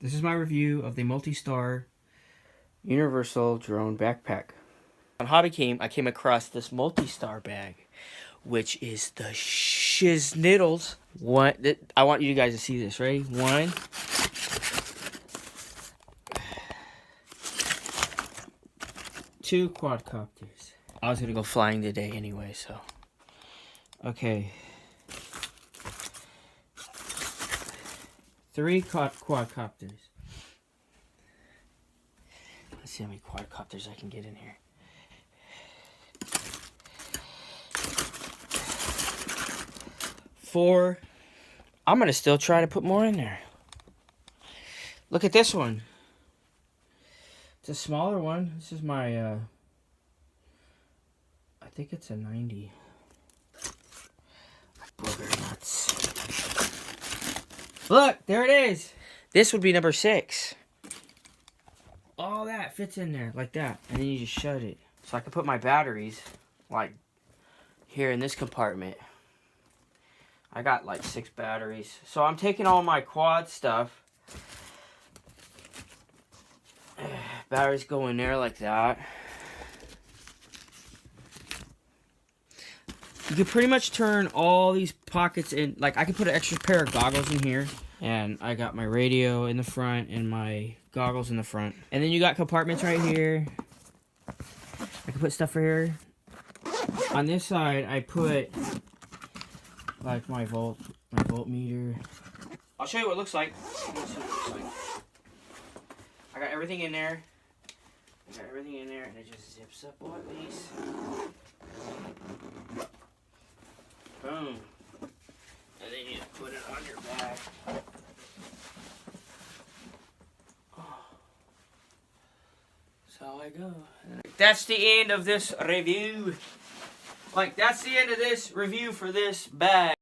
This is my review of the MultiStar Universal Drone Backpack. On Hobby I came across this MultiStar bag, which is the shiznitles. I want you guys to see this. Ready? 1, 2 quadcopters. I was gonna go flying today anyway, so. Okay. 3 quadcopters. Let's see how many quadcopters I can get in here. 4. I'm gonna still try to put more in there. Look at this one. It's a smaller one. This is my, I think it's a 90. Booger nuts. Look, there it is. This would be number 6. All that fits in there like that, and then you just shut it. So I can put my batteries like here in this compartment. I got like 6 batteries. So I'm taking all my quad stuff. Batteries go in there like that. You can pretty much turn all these pockets in. Like, I can put an extra pair of goggles in here. And I got my radio in the front and my goggles in the front. And then you got compartments right here. I can put stuff right here. On this side, I put like my voltmeter. I'll show you what it looks like. I got everything in there. I got everything in there, and it just zips up like this. Boom. And then you put it on your back. That's how I go. That's the end of this review. Like, that's the end of this review for this bag.